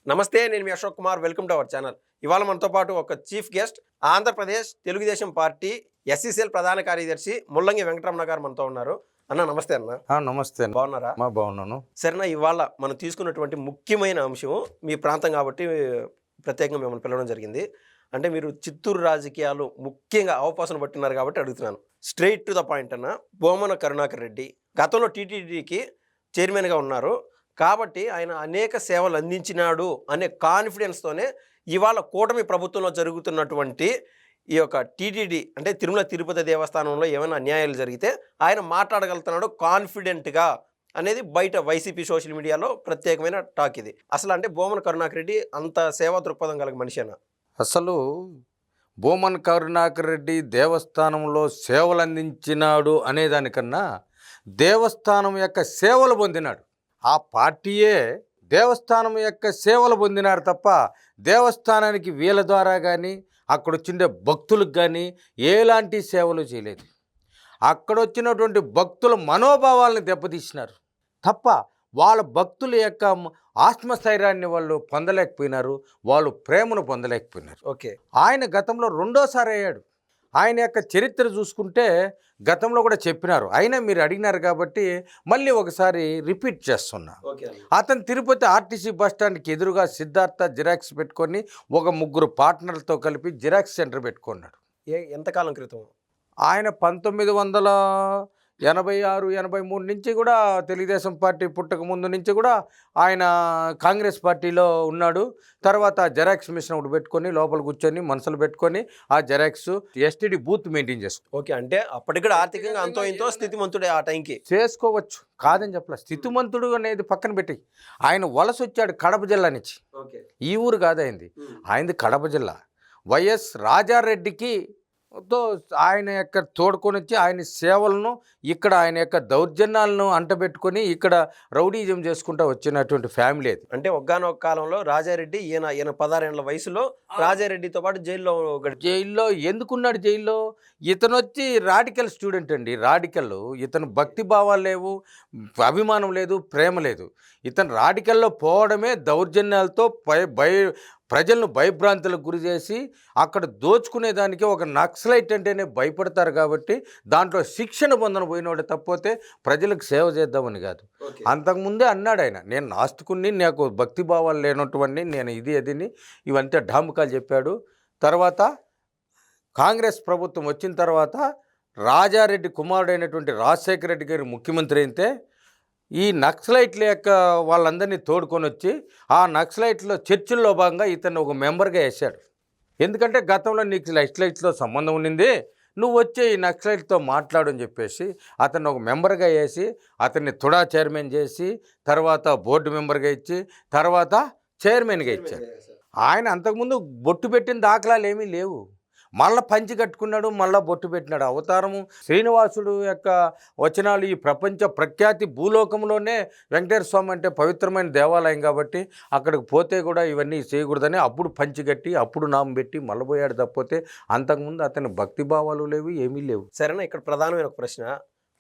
నమస్తే, నేను మీ Ashok Kumar. Welcome to our channel. ఇవాళ మనతో పాటు ఒక chief guest, Andhra Pradesh Telugu Desam party SCCL ప్రధాన కార్యదర్శి ముల్లంగి వెంకటరమణ గారు మనతో ఉన్నారు. అన్న నమస్తే. అన్న నమస్తే. బాగున్నారా? బాగున్నాను. సరేనా, ఇవాళ మనం తీసుకున్నటువంటి ముఖ్యమైన అంశం మీ ప్రాంతం కాబట్టి ప్రత్యేకంగా మిమ్మల్ని పిలవడం జరిగింది. అంటే మీరు చిత్తూరు రాజకీయాలు ముఖ్యంగా అవపాసన పట్టున్నారు కాబట్టి అడుగుతున్నాను. స్ట్రైట్ టు ద పాయింట్ అన్న. బోమన కరుణాకర్ రెడ్డి గతంలో టీటీడీకి చైర్మన్గా ఉన్నారు కాబట్టి ఆయన అనేక సేవలు అందించినాడు అనే కాన్ఫిడెన్స్తోనే ఇవాళ కూటమి ప్రభుత్వంలో జరుగుతున్నటువంటి ఈ యొక్క టీటీడీ అంటే తిరుమల తిరుపతి దేవస్థానంలో ఏమైనా అన్యాయాలు జరిగితే ఆయన మాట్లాడగలుగుతున్నాడు కాన్ఫిడెంట్గా అనేది బయట వైసీపీ సోషల్ మీడియాలో ప్రత్యేకమైన టాక్ ఇది. అసలు అంటే బోమన కరుణాకర్ రెడ్డి అంత సేవా దృక్పథం కలిగిన మనిషి అన్న. అసలు బోమన్ కరుణాకర్ రెడ్డి దేవస్థానంలో సేవలు అందించినాడు అనేదానికన్నా దేవస్థానం యొక్క సేవలు పొందినాడు. ఆ పార్టీయే దేవస్థానం యొక్క సేవలు పొందినారు తప్ప దేవస్థానానికి వీళ్ళ ద్వారా కానీ అక్కడ వచ్చిండే భక్తులకు కానీ ఎలాంటి సేవలు చేయలేదు. అక్కడ వచ్చినటువంటి భక్తుల మనోభావాలను దెబ్బతీసినారు తప్ప వాళ్ళ భక్తుల యొక్క ఆత్మస్థైర్యాన్ని వాళ్ళు పొందలేకపోయినారు, వాళ్ళు ప్రేమను పొందలేకపోయినారు. ఓకే, ఆయన గతంలో రెండోసారి అయ్యాడు. ఆయన యొక్క చరిత్ర చూసుకుంటే గతంలో కూడా చెప్పినారు, అయినా మీరు అడిగినారు కాబట్టి మళ్ళీ ఒకసారి రిపీట్ చేస్తున్నా. అతను తిరుపతి ఆర్టీసీ బస్టాండ్కి ఎదురుగా సిద్ధార్థ జిరాక్స్ పెట్టుకొని ఒక 3 పార్ట్నర్లతో కలిపి జిరాక్స్ సెంటర్ పెట్టుకున్నాడు. ఎంతకాలం క్రితం? ఆయన 1986-83 నుంచి కూడా తెలుగుదేశం పార్టీ పుట్టక ముందు నుంచి కూడా ఆయన కాంగ్రెస్ పార్టీలో ఉన్నాడు. తర్వాత జెరాక్స్ మిషన్ ఒకటి పెట్టుకొని లోపల కూర్చొని మనసులు పెట్టుకొని ఆ జెరాక్స్ ఎస్టీడీ బూత్ మెయింటైన్ చేసుకో. ఓకే, అంటే అప్పటికి కూడా ఆర్థికంగా అంతో ఇంతో స్థితిమంతుడే ఆ టైంకి చేసుకోవచ్చు, కాదని చెప్పలే. స్థితిమంతుడు అనేది పక్కన పెట్టి ఆయన వలస వచ్చాడు కడప జిల్లా నుంచి. ఈ ఊరు కాదైంది, ఆయనది కడప జిల్లా. వైఎస్ రాజారెడ్డికి తో ఆయన యొక్క తోడుకొని వచ్చి ఆయన సేవలను ఇక్కడ ఆయన యొక్క దౌర్జన్యాలను అంటబెట్టుకొని ఇక్కడ రౌడీజం చేసుకుంటూ వచ్చినటువంటి ఫ్యామిలీ అది. అంటే ఒక్కనొక కాలంలో రాజారెడ్డి ఈయన 16 ఏళ్ల వయసులో రాజారెడ్డితో పాటు జైల్లో ఎందుకున్నాడు? జైల్లో ఇతను వచ్చి రాడికల్ స్టూడెంట్ అండి. రాడికల్ ఇతను భక్తి భావాలు లేవు, అభిమానం లేదు, ప్రేమ లేదు. ఇతను రాడికల్లో పోవడమే దౌర్జన్యాలతో ప్రజలను భయభ్రాంతులకు గురి చేసి అక్కడ దోచుకునేదానికి ఒక నక్సలైట్ అంటేనే భయపడతారు కాబట్టి దాంట్లో శిక్షణ పొందన పోయినోడే తప్పితే ప్రజలకు సేవ చేద్దామని కాదు. అంతకుముందే అన్నాడు ఆయన, నేను నాస్తికుని, నాకు భక్తి భావాలు లేనటువంటి, నేను ఇది అదిని ఇవంతా ఢాంబకాలు చెప్పాడు. తర్వాత కాంగ్రెస్ ప్రభుత్వం వచ్చిన తర్వాత రాజారెడ్డి కుమారుడైనటువంటి రాజశేఖర రెడ్డి గారు ముఖ్యమంత్రి అయితే ఈ నక్సలైట్ల యొక్క వాళ్ళందరినీ తోడుకొని వచ్చి ఆ నక్సలైట్లో చర్చిల్లో భాగంగా ఇతను ఒక మెంబర్గా వేశాడు. ఎందుకంటే గతంలో నీకు నక్సలైట్స్తో సంబంధం ఉండింది, నువ్వు వచ్చి ఈ నక్సలైట్తో మాట్లాడు అని చెప్పేసి అతను ఒక మెంబర్గా వేసి అతన్ని తుడా చైర్మన్ చేసి తర్వాత బోర్డు మెంబర్గా ఇచ్చి తర్వాత చైర్మన్గా ఇచ్చాడు. ఆయన అంతకుముందు బొట్టు పెట్టిన దాఖలాలు ఏమీ లేవు. మళ్ళీ పంచి కట్టుకున్నాడు, మళ్ళీ బొట్టు పెట్టినాడు. అవతారము శ్రీనివాసుడు యొక్క వచనాలు ఈ ప్రపంచ ప్రఖ్యాతి భూలోకంలోనే వెంకటేశ్వర స్వామి అంటే పవిత్రమైన దేవాలయం కాబట్టి అక్కడికి పోతే కూడా ఇవన్నీ చేయకూడదని అప్పుడు పంచి కట్టి అప్పుడు నామం పెట్టి మళ్ళీ పోయాడు తప్పితే అంతకుముందు అతని భక్తి భావాలు లేవు, ఏమీ లేవు. సరేనా, ఇక్కడ ప్రధానమైన ఒక ప్రశ్న,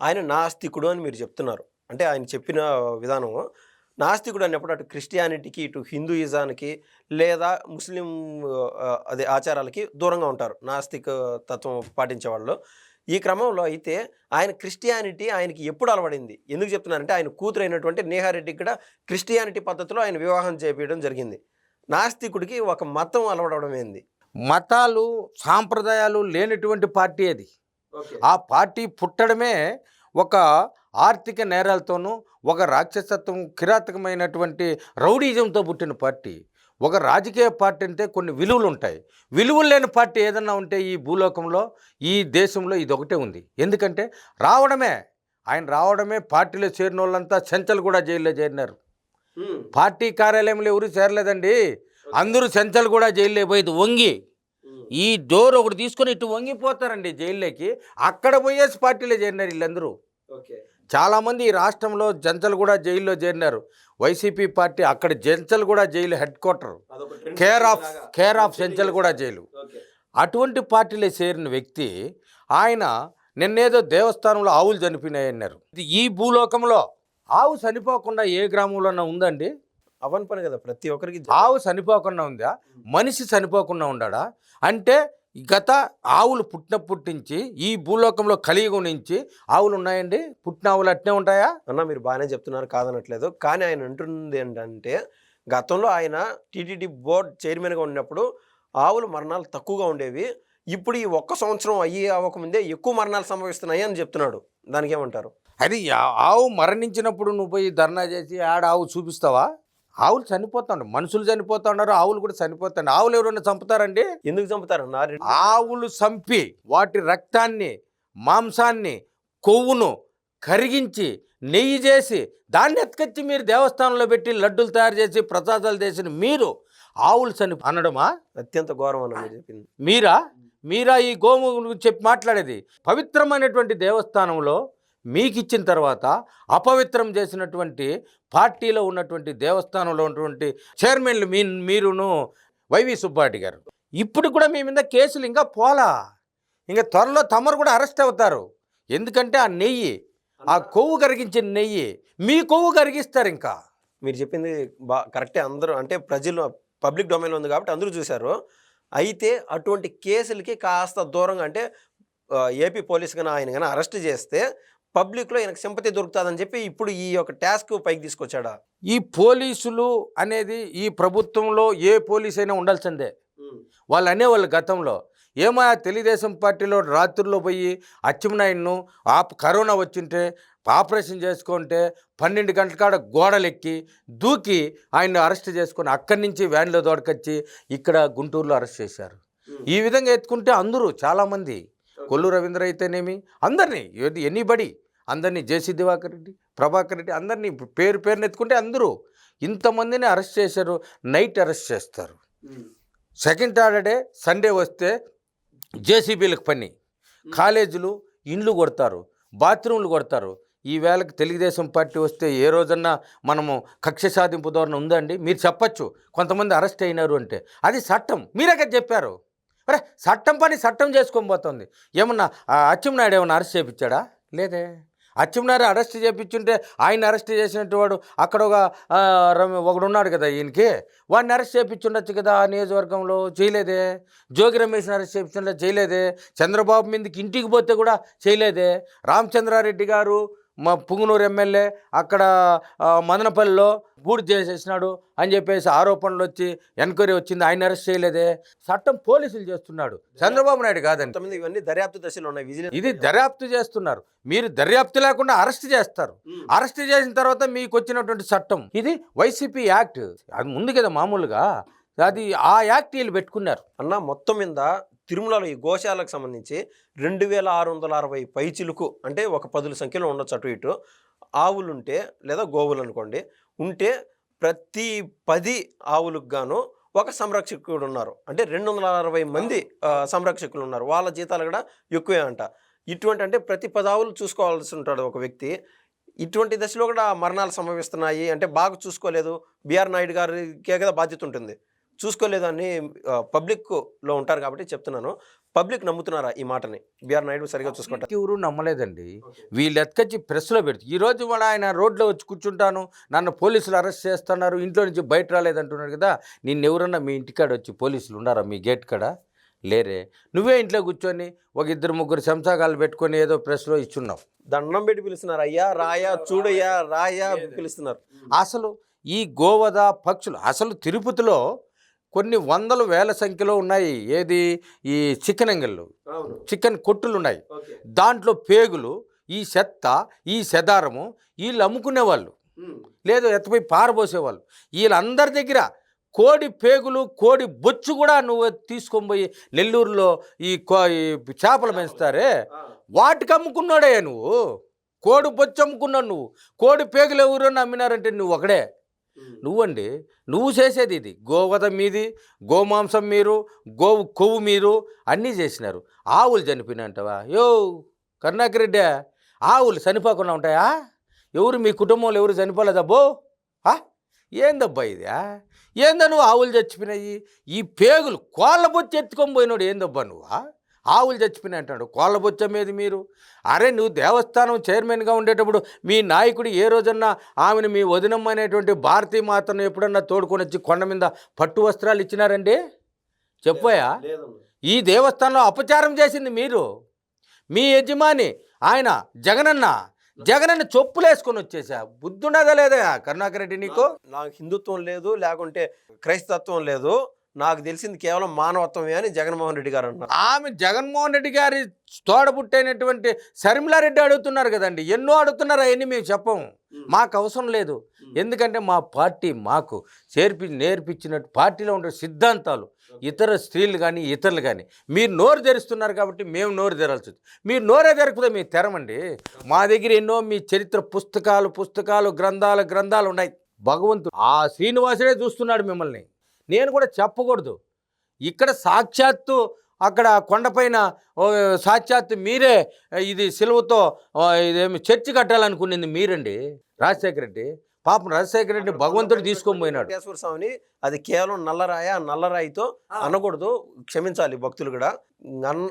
ఆయన నాస్తికుడు అని మీరు చెప్తున్నారు. అంటే ఆయన చెప్పిన విధానం నాస్తికుడు అన్నప్పుడు అటు క్రిస్టియానిటీకి ఇటు హిందూయిజానికి లేదా ముస్లిం అదే ఆచారాలకి దూరంగా ఉంటారు నాస్తిక తత్వం పాటించే వాళ్ళు. ఈ క్రమంలో అయితే ఆయన క్రిస్టియానిటీ ఆయనకి ఎప్పుడు అలవడింది? ఎందుకు చెప్తున్నారంటే ఆయన కూతురు అయినటువంటి నేహారెడ్డికి కూడా క్రిస్టియానిటీ పద్ధతిలో ఆయన వివాహం చేపించడం జరిగింది. నాస్తికుడికి ఒక మతం అలవడడం ఏంది? మతాలు సాంప్రదాయాలు లేనటువంటి పార్టీ అది. ఆ పార్టీ పుట్టడమే ఒక ఆర్థిక నేరాలతోనూ ఒక రాక్షసత్వం కిరాతకమైనటువంటి రౌడీజంతో పుట్టిన పార్టీ. ఒక రాజకీయ పార్టీ అంటే కొన్ని విలువలు ఉంటాయి. విలువలు లేని పార్టీ ఏదన్నా ఉంటే ఈ భూలోకంలో ఈ దేశంలో ఇది ఒకటే ఉంది. ఎందుకంటే ఆయన రావడమే పార్టీలో చేరిన వాళ్ళంతా చెంచల్గూడ జైల్లో చేరినారు. పార్టీ కార్యాలయంలో ఎవరు చేరలేదండి, అందరూ చెంచల్గూడ జైల్లో పోయేది వంగి ఈ డోర్ ఒకటి తీసుకొని ఇటు వంగిపోతారండి జైల్లోకి. అక్కడ పోయేసి పార్టీలో చేరినారు వీళ్ళందరూ. చాలామంది ఈ రాష్ట్రంలో చెంచల్గూడ జైల్లో చేరినారు. వైసీపీ పార్టీ అక్కడ Chanchalguda jail head quarter, care of Chanchalguda jail. అటువంటి పార్టీలో చేరిన వ్యక్తి ఆయన నిన్నేదో దేవస్థానంలో ఆవులు చనిపోయినాయన్నారు. ఈ భూలోకంలో ఆవు చనిపోకుండా ఏ గ్రామంలోనే ఉందండి? అవన్ పని కదా ప్రతి ఒక్కరికి ఆవు చనిపోకుండా ఉందా, మనిషి చనిపోకుండా ఉన్నాడా? అంటే గత ఆవులు పుట్టినప్పటి నుంచి ఈ భూలోకంలో కలియుగం నుంచి ఆవులు ఉన్నాయండి. పుట్టిన ఆవులు అట్నే ఉంటాయా? అన్న మీరు బాగానే చెప్తున్నారు, కాదనట్లేదు. కానీ ఆయన అంటుంది ఏంటంటే గతంలో ఆయన టీటీడీ బోర్డ్ చైర్మన్గా ఉన్నప్పుడు ఆవుల మరణాలు తక్కువగా ఉండేవి, ఇప్పుడు ఈ 1 సంవత్సరం అవ్వకముందే ఎక్కువ మరణాలు సంభవిస్తున్నాయి అని చెప్తున్నాడు. దానికి ఏమంటారు? అది ఆవు మరణించినప్పుడు నువ్వు పోయి ధర్నా చేసి ఆడ ఆవు చూపిస్తావా? ఆవులు చనిపోతాడు, మనుషులు చనిపోతున్నారు, ఆవులు కూడా చనిపోతాయి. ఆవులు ఎవరైనా చంపుతారండి? ఎందుకు చంపుతారన్న? ఆవులు చంపి వాటి రక్తాన్ని, మాంసాన్ని, కొవ్వును కరిగించి నెయ్యి చేసి దాన్ని ఎత్తుకొచ్చి మీరు దేవస్థానంలో పెట్టి లడ్డూలు తయారు చేసి ప్రసాదాలు చేసిన మీరు ఆవులు అనడమా? అత్యంత ఘోరం అన్న మీరు చెప్పింది. మీరా ఈ గోము గురించి చెప్పి మాట్లాడేది? పవిత్రమైనటువంటి దేవస్థానంలో మీకు ఇచ్చిన తర్వాత అపవిత్రం చేసినటువంటి పార్టీలో ఉన్నటువంటి దేవస్థానంలో ఉన్నటువంటి చైర్మన్లు మీరును వైవి సుబ్బారెడ్డి గారు ఇప్పుడు కూడా మీ మీద కేసులు ఇంకా పోలా. ఇంకా త్వరలో తమరు కూడా అరెస్ట్ అవుతారు. ఎందుకంటే ఆ నెయ్యి, ఆ కొవ్వు కరిగించిన నెయ్యి మీ కొవ్వు కరిగిస్తారు. ఇంకా మీరు చెప్పింది కరెక్టే. అందరూ అంటే ప్రజలు పబ్లిక్ డొమైన్లో ఉంది కాబట్టి అందరూ చూశారు. అయితే అటువంటి కేసులకి కాస్త దూరంగా అంటే ఏపీ పోలీస్ కానీ ఆయన కానీ అరెస్ట్ చేస్తే పబ్లిక్లో ఆయనకు సింపతి దొరుకుతుందని చెప్పి ఇప్పుడు ఈ యొక్క టాస్క్ పైకి తీసుకొచ్చాడా? ఈ పోలీసులు అనేది ఈ ప్రభుత్వంలో ఏ పోలీస్ అయినా ఉండాల్సిందే. వాళ్ళు అనేవాళ్ళు గతంలో ఏమో తెలుగుదేశం పార్టీలో రాత్రుల్లో పోయి అచ్చెన్నాయుడును కరోనా వచ్చింటే ఆపరేషన్ చేసుకుంటే 12 గంటల కాడ గోడలెక్కి దూకి ఆయన్ని అరెస్ట్ చేసుకొని అక్కడి నుంచి వ్యాన్లో దోడకొచ్చి ఇక్కడ గుంటూరులో అరెస్ట్ చేశారు. ఈ విధంగా ఎత్తుకుంటే అందరూ చాలామంది, కొల్లు రవీంద్ర అయితేనేమి, అందరినీ ఎనీబడి అందరినీ జేసీ దివాకర్ రెడ్డి, ప్రభాకర్ రెడ్డి అందరినీ పేరుని ఎత్తుకుంటే అందరూ ఇంతమందిని అరెస్ట్ చేశారు. నైట్ అరెస్ట్ చేస్తారు. సెకండ్ సాటర్డే సండే వస్తే జేసీబీలకు పని, కాలేజీలు ఇండ్లు కొడతారు, బాత్రూమ్లు కొడతారు. ఈ వేళకి తెలుగుదేశం పార్టీ వస్తే ఏ రోజన్నా మనము కక్ష సాధింపు ధోరణి ఉందండి? మీరు చెప్పచ్చు కొంతమంది అరెస్ట్ అయినారు అంటే అది చట్టం. మీరే కదా చెప్పారు. అరే చట్టం పని చట్టం చేసుకొని పోతుంది. ఏమన్నా అచ్చెన్నాయుడు ఏమన్నా అరెస్ట్ చేయించాడా? లేదే. అచ్చెన్నాయుడు అరెస్ట్ చేయించుంటే ఆయన అరెస్ట్ చేసినట్టు వాడు అక్కడ ఒకడు ఉన్నాడు కదా ఈయనకి, వాడిని అరెస్ట్ చేయించుండొచ్చు కదా ఆ నియోజకవర్గంలో. చేయలేదే. జోగి రమేష్ని అరెస్ట్ చేయించుంటే చేయలేదే. చంద్రబాబు మీదకి ఇంటికి పోతే కూడా చేయలేదే. రామచంద్రారెడ్డి గారు మా పుంగనూరు ఎమ్మెల్యే అక్కడ మదనపల్లిలో బూడి చేసేసినాడు అని చెప్పేసి ఆరోపణలు వచ్చి ఎంక్వైరీ వచ్చింది, ఆయన అరెస్ట్ చేయలేదే. చట్టం పోలీసులు చేస్తున్నాడు, చంద్రబాబు నాయుడు కాదండి. ఇవన్నీ దర్యాప్తు దశలో ఉన్నాయి. ఇది దర్యాప్తు చేస్తున్నారు. మీరు దర్యాప్తు లేకుండా అరెస్ట్ చేస్తారు. అరెస్ట్ చేసిన తర్వాత మీకు వచ్చినటువంటి చట్టం ఇది వైసీపీ యాక్ట్. అది ముందు కదా మామూలుగా, అది ఆ యాక్ట్ వీళ్ళు పెట్టుకున్నారు. అన్న మొత్తం మీద తిరుమలలో ఈ గోశాలకు సంబంధించి 2660 పైచిలుకు అంటే ఒక 10 సంఖ్యలో ఉండొచ్చు అటు ఇటు ఆవులు ఉంటే, లేదా గోవులు అనుకోండి ఉంటే, ప్రతి 10 ఆవులకు గాను ఒక సంరక్షకుడు ఉన్నారు. అంటే 260 మంది సంరక్షకులు ఉన్నారు. వాళ్ళ జీతాలు కూడా ఎక్కువే అంట. ఇటువంటి అంటే ప్రతి 10 ఆవులు చూసుకోవాల్సి ఉంటాడు ఒక వ్యక్తి. ఇటువంటి దశలో కూడా మరణాలు సంభవిస్తున్నాయి అంటే బాగా చూసుకోలేదు. బిఆర్ నాయుడు గారికే కదా బాధ్యత ఉంటుంది, చూసుకోలేదు అని పబ్లిక్లో ఉంటారు కాబట్టి చెప్తున్నాను. పబ్లిక్ నమ్ముతున్నారా ఈ మాటని? బిఆర్ నాయుడు సరిగా చూసుకుంటారు? ఎవరు నమ్మలేదండి. వీళ్ళు ఎత్తుకొచ్చి ప్రెస్లో పెడుతు ఈరోజు కూడా ఆయన రోడ్లో వచ్చి కూర్చుంటాను, నన్ను పోలీసులు అరెస్ట్ చేస్తున్నారు, ఇంట్లో నుంచి బయట రాలేదంటున్నాడు కదా. నిన్నెవరన్నా మీ ఇంటికాడ వచ్చి పోలీసులు ఉన్నారా మీ గేట్ కాడ? లేరే. నువ్వే ఇంట్లో కూర్చొని ఒక 2-3 చెంచాగాలు పెట్టుకొని ఏదో ప్రెస్లో ఇచ్చున్నావు. దండం పెట్టి పిలుస్తున్నారు, అయ్యా రాయా చూడయ్యా రాయా పిలుస్తున్నారు. అసలు ఈ గోవధ పక్షులు అసలు తిరుపతిలో కొన్ని వందల వేల సంఖ్యలో ఉన్నాయి. ఏది ఈ చికెన్ అంగళ్ళు, చికెన్ కొట్టులు ఉన్నాయి. దాంట్లో పేగులు, ఈ చెత్త, ఈ సెదారము వీళ్ళు అమ్ముకునేవాళ్ళు, లేదు ఎత్తపోయి పారబోసేవాళ్ళు. వీళ్ళందరి దగ్గర కోడి పేగులు, కోడి బొచ్చు కూడా నువ్వు తీసుకొని పోయి నెల్లూరులో ఈ చేపలు పెంచుతారే వాటికి అమ్ముకున్నాడే నువ్వు. కోడి బొచ్చు అమ్ముకున్నావు నువ్వు. కోడి పేగులు ఎవరన్నా అమ్మినారంటే నువ్వు ఒకడే. నువ్వండి, నువ్వు చేసేది ఇది గోవధ మీది, గోమాంసం మీరు, గోవు కొవ్వు మీరు అన్నీ చేసినారు. ఆవులు చనిపోయినంటవా? కరుణాకర్ రెడ్డి, ఆవులు చనిపోకుండా ఉంటాయా? ఎవరు మీ కుటుంబంలో ఎవరు చనిపోలేదబ్బో? ఏందబ్బా ఇది? ఏందా నువ్వు ఆవులు చచ్చిపోయినాయి? ఈ పేగులు కోళ్ళ బొచ్చి ఎత్తుకొని పోయినాడు ఏందబ్బా నువ్వు? ఆవులు చచ్చిపోయినాయి అంటాడు. కోళ్ళ బొచ్చ మీద మీరు, అరే నువ్వు దేవస్థానం చైర్మన్గా ఉండేటప్పుడు మీ నాయకుడు ఏ రోజన్నా ఆమెను మీ వదినమ్మ అనేటువంటి భారతీ మాతను ఎప్పుడన్నా తోడుకొని వచ్చి కొండ మీద పట్టు వస్త్రాలు ఇచ్చినారండి? చెప్పాయా? ఈ దేవస్థానంలో అపచారం చేసింది మీరు. మీ యజమాని ఆయన జగనన్న చెప్పులు వేసుకొని వచ్చేసా. బుద్ధుండదా లేదా కరుణాకర్ రెడ్డి నీకు? నాకు హిందుత్వం లేదు, లేకుంటే క్రైస్తత్వం లేదు, నాకు తెలిసింది కేవలం మానవత్వమే అని జగన్మోహన్ రెడ్డి గారు అన్నారు. ఆమె జగన్మోహన్ రెడ్డి గారి తోడబుట్టైనటువంటి శర్మిలారెడ్డి అడుగుతున్నారు కదండి. ఎన్నో అడుగుతున్నారు, అవన్నీ మేము చెప్పము, మాకు అవసరం లేదు. ఎందుకంటే మా పార్టీ మాకు నేర్పించినట్టు పార్టీలో ఉండే సిద్ధాంతాలు ఇతర స్త్రీలు కానీ ఇతరులు కానీ మీరు నోరు తెరుస్తున్నారు కాబట్టి మేము నోరు తెరాల్సి వచ్చింది. మీరు నోరే తెరకపోతే మీరు తెరమండి. మా దగ్గర ఎన్నో మీ చరిత్ర పుస్తకాలు గ్రంథాలు ఉన్నాయి. భగవంతుడు ఆ శ్రీనివాసుడే చూస్తున్నాడు మిమ్మల్ని. నేను కూడా చెప్పకూడదు. ఇక్కడ సాక్షాత్తు అక్కడ కొండపైన సాక్షాత్తు మీరే ఇది సిలువతో ఇదేమి చర్చి కట్టాలనుకునేది మీరండి, రాజశేఖర రెడ్డి. పాపం రాజశేఖర రెడ్డి భగవంతుడు తీసుకొని పోయినాడు. వెంకటేశ్వర స్వామిని అది కేవలం నల్లరాయితో అనకూడదు, క్షమించాలి భక్తులు కూడా.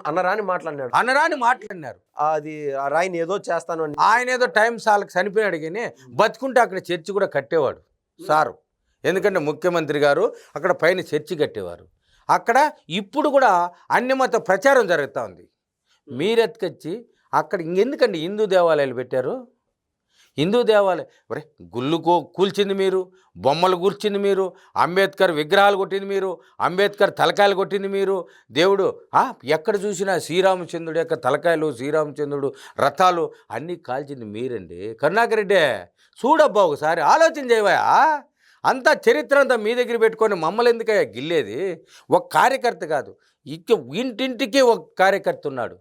అన్నరాని మాట్లాడినారు. అది ఆ రాయిని ఏదో చేస్తాను అని. ఆయన ఏదో టైం సార్లకు చనిపోయాడు కానీ బతుకుంటే అక్కడ చర్చి కూడా కట్టేవాడు సారు. ఎందుకంటే ముఖ్యమంత్రి గారు అక్కడ పైన చర్చి కట్టేవారు. అక్కడ ఇప్పుడు కూడా అన్యమత ప్రచారం జరుగుతూ ఉంది. మీరెత్తుకొచ్చి అక్కడ ఇంకెందుకండి హిందూ దేవాలయాలు పెట్టారు? హిందూ దేవాలయం ఒరే గుళ్ళు కూల్చింది మీరు, బొమ్మలు కూర్చింది మీరు, అంబేద్కర్ విగ్రహాలు కొట్టింది మీరు, అంబేద్కర్ తలకాయలు కొట్టింది మీరు. దేవుడు ఎక్కడ చూసినా శ్రీరామచంద్రుడు యొక్క తలకాయలు, శ్రీరామచంద్రుడు రథాలు అన్నీ కాల్చింది మీరండి. కరుణాకర్ రెడ్డి చూడబ్బా, ఒకసారి ఆలోచన చేయవా. అంతా చరిత్ర అంతా మీ దగ్గర పెట్టుకొని మమ్మల్ని ఎందుకయ్యా గిల్లేది? ఒక కార్యకర్త కాదు, ఇంటింటికి ఒక కార్యకర్త ఉన్నాడు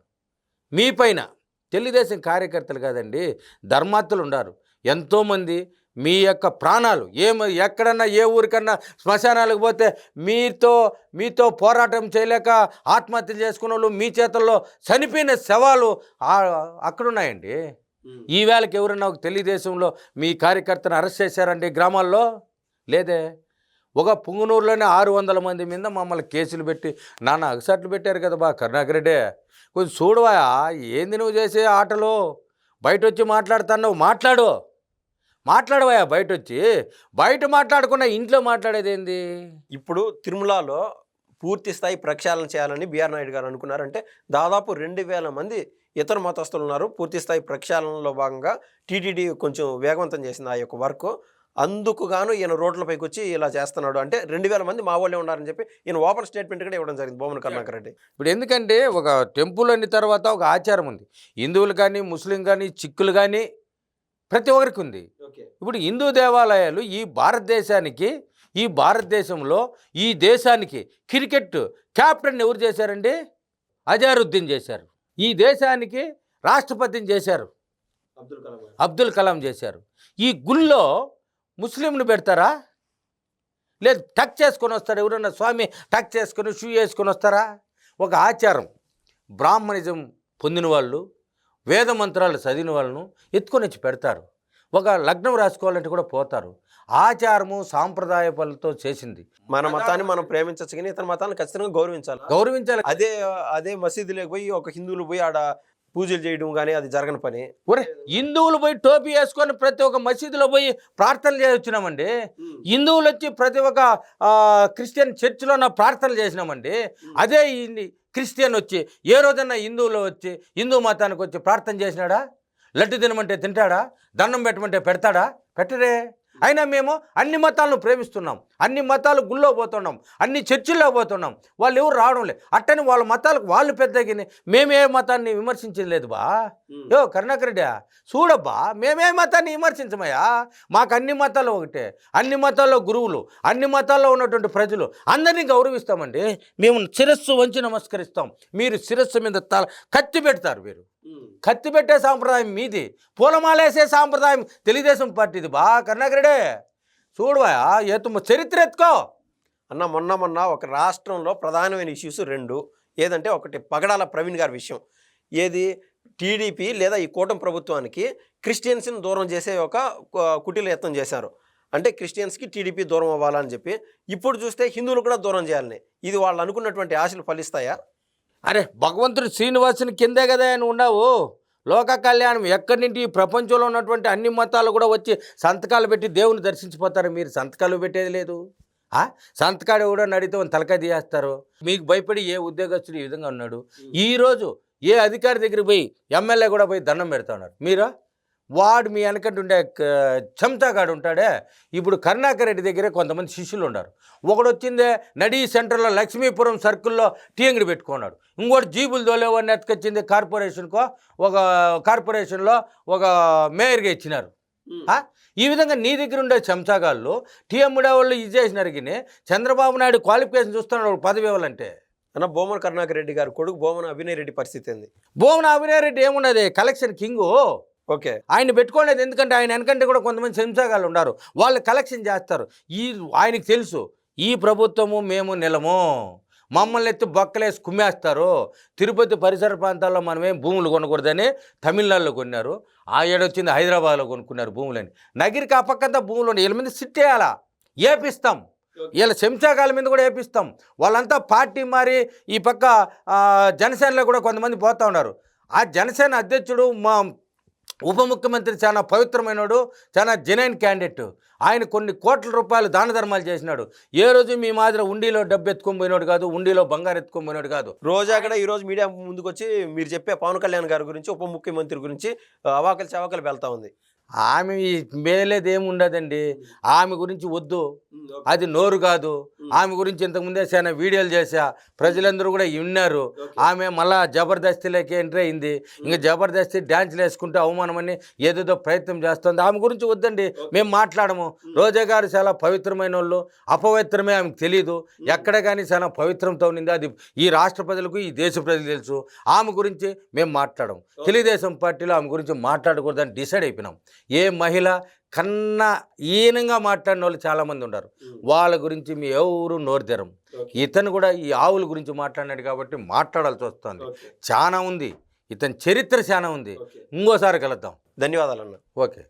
మీ పైన. తెలుగుదేశం కార్యకర్తలు కాదండి, ధర్మాత్తులు ఉన్నారు ఎంతోమంది. మీ యొక్క ప్రాణాలు ఎక్కడన్నా ఏ ఊరికన్నా శ్మశానాలకు పోతే మీతో పోరాటం చేయలేక ఆత్మహత్యలు చేసుకున్న వాళ్ళు, మీ చేతుల్లో చనిపోయిన శవాలు అక్కడున్నాయండి. ఈవేళకి ఎవరన్నా ఒక తెలుగుదేశంలో మీ కార్యకర్తను అరెస్ట్ చేశారండి గ్రామాల్లో? లేదే. ఒక పుంగనూరులోనే 600 మంది మీద మమ్మల్ని కేసులు పెట్టి నాన్న అగసాట్లు పెట్టారు కదా బా కరుణాకర్ రెడ్డి. కొంచెం చూడవా, ఏంది నువ్వు చేసే ఆటలు? బయట వచ్చి మాట్లాడుతున్నావు, మాట్లాడవా బయట మాట్లాడకుండా ఇంట్లో మాట్లాడేది ఏంది? ఇప్పుడు తిరుమలలో పూర్తి స్థాయి ప్రక్షాళన చేయాలని బిఆర్ నాయుడు గారు అనుకున్నారంటే దాదాపు 2000 మంది ఇతర మతస్థులు ఉన్నారు. పూర్తి స్థాయి ప్రక్షాళనలో భాగంగా టీటీడీ కొంచెం వేగవంతం చేసింది ఆ యొక్క వర్క్. అందుకు గాను ఈయన రోడ్లపైకి వచ్చి ఇలా చేస్తున్నాడు అంటే 2000 మంది మా వాళ్ళే ఉన్నారని చెప్పి ఈయన ఓపెన్ స్టేట్మెంట్ కూడా ఇవ్వడం జరిగింది భూమన కరుణాకర్ రెడ్డి. ఇప్పుడు ఎందుకంటే ఒక టెంపుల్ అన్ని తర్వాత ఒక ఆచారం ఉంది. హిందువులు కానీ, ముస్లిం కానీ, సిక్కులు కానీ ప్రతి ఒక్కరికి ఉంది. ఇప్పుడు హిందూ దేవాలయాలు ఈ భారతదేశంలో ఈ దేశానికి క్రికెట్ కెప్టెన్ ఎవరు చేశారండి? అజారుద్దీన్ చేశారు. ఈ దేశానికి రాష్ట్రపతిని చేశారు అబ్దుల్ కలాం చేశారు. ఈ గుళ్ళో ముస్లింను పెడతారా? లేదు టక్ చేసుకొని వస్తారా? ఎవరన్నా స్వామి టక్ చేసుకొని షూ వేసుకొని వస్తారా? ఒక ఆచారం, బ్రాహ్మణిజం పొందిన వాళ్ళు, వేద మంత్రాలు చదివిన వాళ్ళను ఎత్తుకొని వచ్చి పెడతారు. ఒక లగ్నం రాసుకోవాలంటే కూడా పోతారు. ఆచారము సాంప్రదాయాలతో చేసింది. మన మతాన్ని మనం ప్రేమించచ్చు కానీ ఇతర మతాన్ని ఖచ్చితంగా గౌరవించాలి. అదే మసీదులోకి పోయి ఒక హిందువులు పోయి ఆడ పూజలు చేయడం కానీ అది జరగని పని. ఒరే హిందువులు పోయి టోపీ వేసుకొని ప్రతి ఒక్క మసీదులో పోయి ప్రార్థనలు చేయొచ్చినామండి. హిందువులు వచ్చి ప్రతి ఒక్క క్రిస్టియన్ చర్చిలో ప్రార్థనలు చేసినామండి. అదే క్రిస్టియన్ వచ్చి ఏ రోజన్నా హిందువులు వచ్చి హిందూ మతానికి వచ్చి ప్రార్థన చేసినాడా? లడ్డు తినమంటే తింటాడా? దండం పెట్టమంటే పెడతాడా? పెట్టరే. అయినా మేము అన్ని మతాలను ప్రేమిస్తున్నాం, అన్ని మతాలు గుళ్ళో పోతున్నాం, అన్ని చర్చిల్లో పోతున్నాం. వాళ్ళు ఎవరు రావడం లేదు. అట్టని వాళ్ళ మతాలకు వాళ్ళు పెద్దగిని మేమే మతాన్ని విమర్శించలేదు బా. కరుణాకర్ రెడ్డి చూడబ్బా, మేమే మతాన్ని విమర్శించమయ్యా. మాకు అన్ని మతాలు ఒకటే, అన్ని మతాల్లో గురువులు, అన్ని మతాల్లో ఉన్నటువంటి ప్రజలు అందరినీ గౌరవిస్తామండి. మేము శిరస్సు వంచి నమస్కరిస్తాం. మీరు శిరస్సు మీద కత్తి పెడతారు. మీరు కత్తి పెట్టే సాంప్రదాయం మీది, పూలమాలేసే సాంప్రదాయం తెలుగుదేశం పార్టీది బా. కరుణాకర్ రెడ్డి చూడవా, చరిత్ర ఎత్తుకో అన్న. మొన్న ఒక రాష్ట్రంలో ప్రధానమైన ఇష్యూస్ 2. ఏదంటే ఒకటి పగడాల ప్రవీణ్ గారి విషయం. ఏది టీడీపీ లేదా ఈ కూటమి ప్రభుత్వానికి క్రిస్టియన్స్ని దూరం చేసే ఒక కుటిల యత్నం చేశారు. అంటే క్రిస్టియన్స్కి టీడీపీ దూరం అవ్వాలని చెప్పి. ఇప్పుడు చూస్తే హిందువులు కూడా దూరం చేయాలని. ఇది వాళ్ళు అనుకున్నటువంటి ఆశలు ఫలిస్తాయా? అరే భగవంతుడు శ్రీనివాసుని కిందే కదా ఆయన ఉన్నావు. లోక కళ్యాణం ఎక్కడి నుండి ఈ ప్రపంచంలో ఉన్నటువంటి అన్ని మతాలు కూడా వచ్చి సంతకాలు పెట్టి దేవుని దర్శించిపోతారు. మీరు సంతకాలు పెట్టేది లేదు. సంతకాడు కూడా అడిగితే తలకాయ తీయేస్తారు. మీకు భయపడి ఏ ఉద్యోగస్తుడు ఈ విధంగా ఉన్నాడు. ఈరోజు ఏ అధికారి దగ్గర పోయి ఎమ్మెల్యే కూడా పోయి దండం పెడతా ఉన్నారు. మీరా వాడు మీ వెనకంటే ఉండే చెంచాగాడు ఉంటాడే. ఇప్పుడు కరుణాకర్ రెడ్డి దగ్గరే కొంతమంది శిష్యులు ఉన్నారు. ఒకడు వచ్చిందే నడీ సెంటర్లో లక్ష్మీపురం సర్కిల్లో టీ అంగడి పెట్టుకున్నాడు. ఇంకోటి జీబులు దోలేవాడిని ఎత్తుకొచ్చింది కార్పొరేషన్కో ఒక కార్పొరేషన్లో ఒక మేయర్గా ఇచ్చినారు. ఈ విధంగా నీ దగ్గర ఉండే చెంచాగాళ్ళు టీ అమ్ముడే వాళ్ళు ఇది చేసినారు. కానీ చంద్రబాబు నాయుడు క్వాలిఫికేషన్ చూస్తున్నాడు వాళ్ళు పదవి ఇవ్వాలంటే. అన్న బొమ్మన కరుణాకర్ రెడ్డి గారు కొడుకు బొమ్మన అభినయ్ రెడ్డి పరిస్థితి ఏంది? బొమ్మన అభినయ్ రెడ్డి ఏమున్నది కలెక్షన్ కింగు. ఓకే, ఆయన పెట్టుకోలేదు. ఎందుకంటే ఆయన వెనకంటే కూడా కొంతమంది చెంచాగాళ్ళు ఉన్నారు. వాళ్ళు కలెక్షన్ చేస్తారు. ఆయనకి తెలుసు ఈ ప్రభుత్వము మేము నిలము, మమ్మల్ని ఎత్తి బొక్కలేసి కుమ్మేస్తారు. తిరుపతి పరిసర ప్రాంతాల్లో మనమేం భూములు కొనకూడదని తమిళనాడులో కొన్నారు. ఆ ఏడొచ్చింది హైదరాబాద్లో కొనుక్కున్నారు భూములని. నగిరికి ఆ పక్కంతా భూములు ఉన్నాయి. వీళ్ళ మీద సిట్ వేయాలా, ఏపిస్తాం. వీళ్ళ చెంచాగాల మీద కూడా వేపిస్తాం. వాళ్ళంతా పార్టీ మారి ఈ పక్క జనసేనలో కూడా కొంతమంది పోతూ ఉన్నారు. ఆ జనసేన అధ్యక్షుడు మా ఉప ముఖ్యమంత్రి చాలా పవిత్రమైనడు, చాలా జెన్యున్ క్యాండిడేట్. ఆయన కొన్ని కోట్ల రూపాయలు దాన ధర్మాలు చేసినాడు. ఏ రోజు మీ మాదిరి ఉండిలో డబ్బు ఎత్తుకొని పోయినాడు కాదు, ఉండిలో బంగారు ఎత్తుకొని పోయినాడు కాదు. రోజా కూడా ఈరోజు మీడియా ముందుకు వచ్చి మీరు చెప్పే పవన్ కళ్యాణ్ గారి గురించి, ఉప ముఖ్యమంత్రి గురించి అవాకలు చవాకలు వెళ్తా ఉంది. ఆమె మేలేది ఏముండదండి. ఆమె గురించి వద్దు, అది నోరు కాదు. ఆమె గురించి ఇంతకుముందే చాలా వీడియోలు చేశా, ప్రజలందరూ కూడా విన్నారు. ఆమె మళ్ళా జబర్దస్తిలోకి ఎంట్రీ అయింది. ఇంకా జబర్దస్తి డ్యాన్స్లు వేసుకుంటూ అవమానమని ఏదేదో ప్రయత్నం చేస్తుంది. ఆమె గురించి వద్దండి, మేము మాట్లాడము. రోజా గారు చాలా పవిత్రమైన వాళ్ళు, అపవిత్రమే ఆమెకు తెలియదు. ఎక్కడ కానీ చాలా పవిత్రంతో ఉన్నింది. అది ఈ రాష్ట్ర ప్రజలకు, ఈ దేశ ప్రజలకు తెలుసు. ఆమె గురించి మేము మాట్లాడము. తెలుగుదేశం పార్టీలో ఆమె గురించి మాట్లాడకూడదని డిసైడ్ అయిపోయినాం. ఏ మహిళ కన్నా ఈనంగా మాట్లాడిన వాళ్ళు చాలామంది ఉన్నారు. వాళ్ళ గురించి మీ ఎవరు నోరు తెరం. ఇతను కూడా ఈ ఆవుల గురించి మాట్లాడినాడు కాబట్టి మాట్లాడాల్సి వస్తుంది. చాలా ఉంది, ఇతని చరిత్ర చాలా ఉంది. ఇంకోసారి కలుద్దాం. ధన్యవాదాలు అన్న. ఓకే.